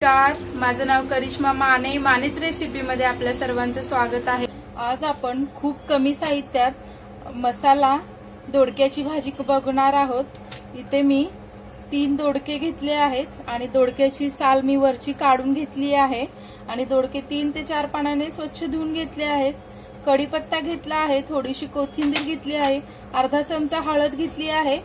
नमस्कार, माझं नाव करिश्मा माने. मानेच रेसिपीमध्ये आपल्या सर्वांचं स्वागत आहे. आज आपण खूप कमी साहित्यात मसाला दोडक्याची भाजी बघणार आहोत. इथे मी 3 दोडके घेतले आहेत आणि दोडक्याची साल मी वरची काढून घेतली आहे आणि दोडके 3 ते 4 पाण्याने स्वच्छ धुवून घेतले आहेत. कढीपत्ता घेतला आहे, थोडीशी कोथिंबीर घेतली आहे, अर्धा चमचा हळद घेतली आहे,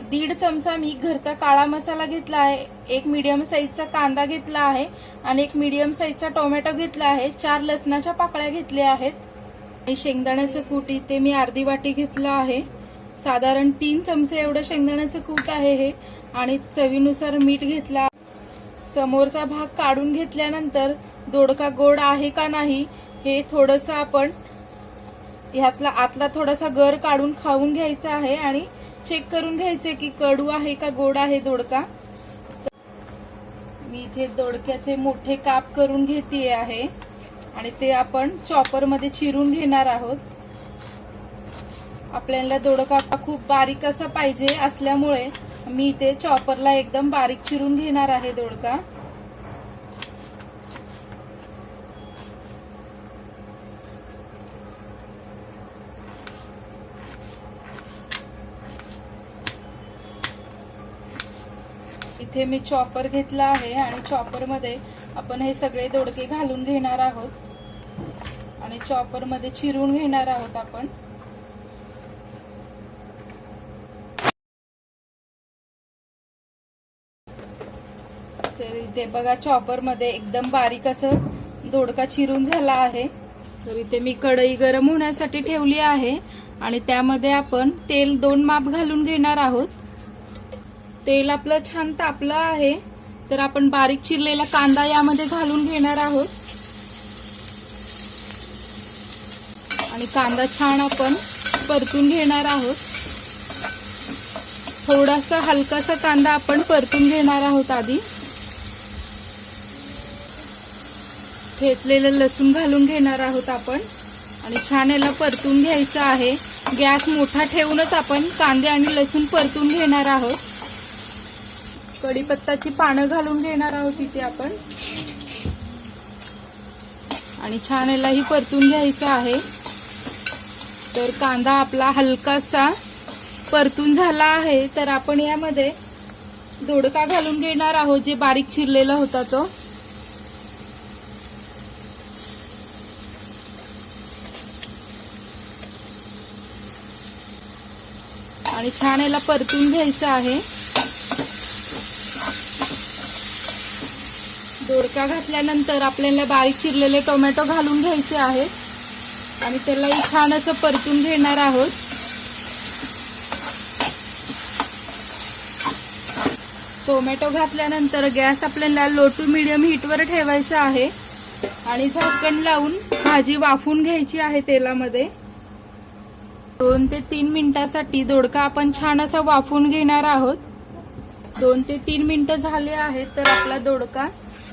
1.5 चमचा मी घरचा काळा मसाला घेतला आहे, 1 मीडियम साईजचा कांदा घेतला आहे आणि 1 मीडियम साईजचा टोमॅटो घेतला आहे, 4 लसणाच्या पाकळ्या घेतल्या आहेत आणि शेंगदाण्याचं कूट इथे मी अर्धी वाटी घेतलं आहे. साधारण 3 चमचे एवढं शेंगदाण्याचं कूट आहे हे आणि चवीनुसार मीठ घेतला. समोरचा भाग काढून घेतल्यानंतर दोडका गोड आहे का नाही हे थोडंसं आपण ह्यातला आतला थोडासा गर काढून खाऊन घ्यायचा आहे आणि चेक करून घ्यायचे की कडू आहे का गोड आहे दोडका. मी इथे दोडक्याचे मोठे काप करून घेते आहे आणि ते आपण चॉपर मध्ये चिरून घेणार आहोत. आपल्याला दोडका खूप बारीक असा पाहिजे असल्यामुळे मी इथे चॉपरला एकदम बारीक चिरून घेणार आहे दोडका. इथे मी चॉपर घेतला आहे आणि चॉपर मध्ये आपण हे सगळे दोडके घालून घेणार आहोत आणि चॉपर मध्ये चिरून घेणार आहोत आपण. तर इथे बघा चॉपर मध्ये एकदम बारीक असं दोडका चिरून झाला आहे. तर इथे मी कढई गरम होण्यासाठी ठेवली आहे आणि त्यामध्ये आपण तेल 2 माप घालून घेणार आहोत. तेल आपलं छान तापलं आहे तर आपण बारीक चिरलेला कांदा यामध्ये घालून घेणार आहोत आणि कांदा छान आपण परतून घेणार आहोत. थोडासा हलकासा कांदा आपण परतून घेणार आहोत. आधी ठेचलेलं लसूण घालून घेणार आहोत आपण आणि छान याला परतून घ्यायचं आहे. गॅस मोठा ठेवूनच आपण कांदे आणि लसूण परतून घेणार आहोत. कढीपत्ताची पानं घालून घेणार आहोत इथे आपण आणि छान यालाही परतून घ्यायचं आहे. तर कांदा आपला हलकासा परतून झाला आहे तर आपण यामध्ये दोडका घालून घेणार आहोत जे बारीक चिरलेला होता तो. आणि छान याला परतून घ्यायचं आहे. दोडका घातल्यानंतर आपल्याला बारीक चिरलेले टोमॅटो घालून घ्यायचे आहेत आणि त्यालाही छान असं परतून घेणार आहोत. टोमॅटो घातल्यानंतर गॅस आपल्याला लो टू मीडियम हीटवर ठेवायचा आहे आणि झाकण लावून भाजी वाफून घ्यायची आहे तेलामध्ये. 2 ते 3 मिनिटांसाठी दोडका आपण छान असा वाफून घेणार आहोत. 2 ते 3 मिनिटं झाले आहेत तर आपला दोडका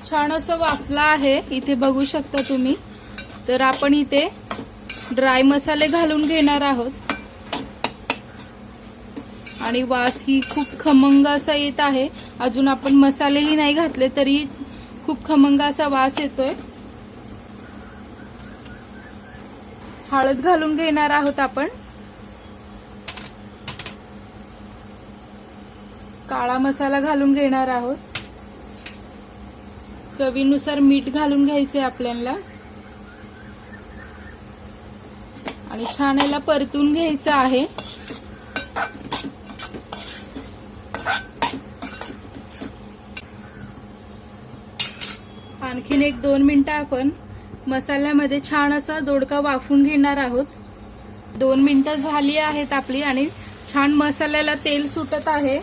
छान असं वाफला आहे. इथे बघू शकता तुम्ही. तर आपण इथे ड्राय मसाले घालून घेणार आहोत आणि वास ही खूप खमंग असा येत आहे. अजून आपण मसालेही नाही घातले तरी खूप खमंग असा वास येतोय. हळद घालून घेणार आहोत आपण. काळा मसाला घालून घेणार आहोत. चवीनुसार मीठ घालून घ्यायचे आपल्याला आणि छान याला परतून घ्यायचं आहे. आणखीन 1-2 मिनिटं आपण मसाल्यामध्ये छान असा दोडका वाफून घेणार आहोत. 2 मिनिटं झाली आहेत आपली आणि छान मसाल्याला तेल सुटत आहे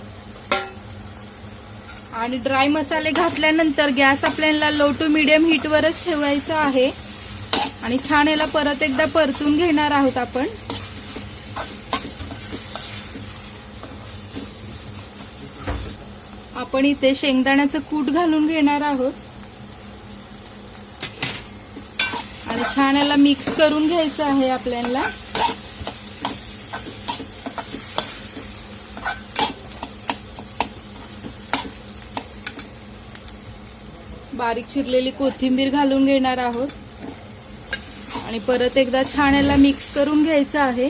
आणि ड्राय मसाले घातल्यानंतर गॅस आपल्याला लो टू मीडियम हीटवरच ठेवायचा आहे आणि छान याला परत एकदा परतून घेणार आहोत आपण. आपण इथे शेंगदाण्याचं कूट घालून घेणार आहोत आणि छान याला मिक्स करून घ्यायचं आहे आपल्याला. बारीक चिरलेली कोथिंबीर घालून घेणार आहोत आणि परत एकदा छान याला मिक्स करून घ्यायचं आहे।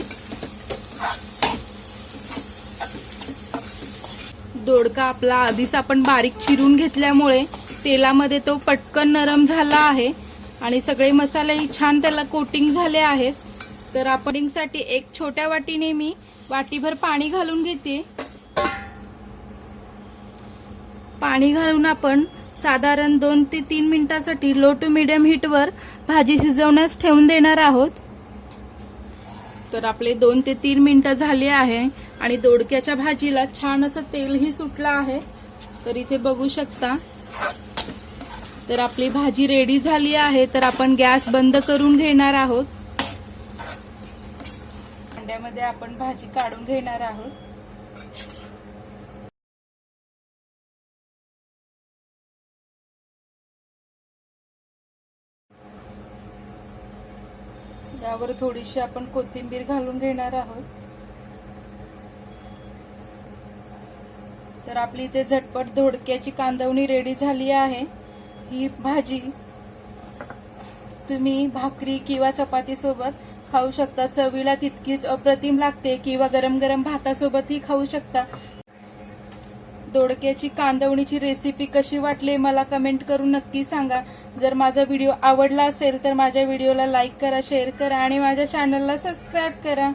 दोडका आपला आधीच आपण बारीक चिरून घेतल्यामुळे तेलामध्ये तो पटकन नरम झाला आहे आणि सगळे मसालेही छान त्याला कोटिंग झाले आहेत। तर आपण साठी एक छोट्या वाटीने मी वाटीभर पाणी घालून घेते। पाणी घालून आपण साधारण 2 ते 3 मिनिटांसाठी लो टू मीडियम हीटवर भाजी शिजवण्यास ठेवून देणार आहोत। तर आपले 2 ते 3 मिनिटं झाले आहे आणि दोडक्याच्या भाजीला छान असं तेलही सुटलं आहे। तर इथे बघू शकता। तर आपली भाजी रेडी झाली आहे। तर आपण गॅस बंद करून घेणार आहोत। भांड्यामध्ये आपण भाजी काढून घेणार आहोत। यावर थोडीशी आपण कोथिंबीर घालून घेणार आहोत। तर आपली इथे झटपट दोडक्याची कांदवणी रेडी झाली आहे। ही भाजी तुम्ही भाकरी किंवा चपाती सोबत खाऊ शकता। चवीला तितकीच अप्रतिम लागते किंवा गरम गरम भातासोबतही खाऊ शकता। दोडक्याची कांदवणीची रेसिपी कशी वाटली मला कमेंट करून नक्की सांगा। जर माझा व्हिडिओ आवडला असेल तर माझ्या व्हिडिओला लाईक करा, शेअर करा आणि माझ्या चॅनलला सबस्क्राईब करा।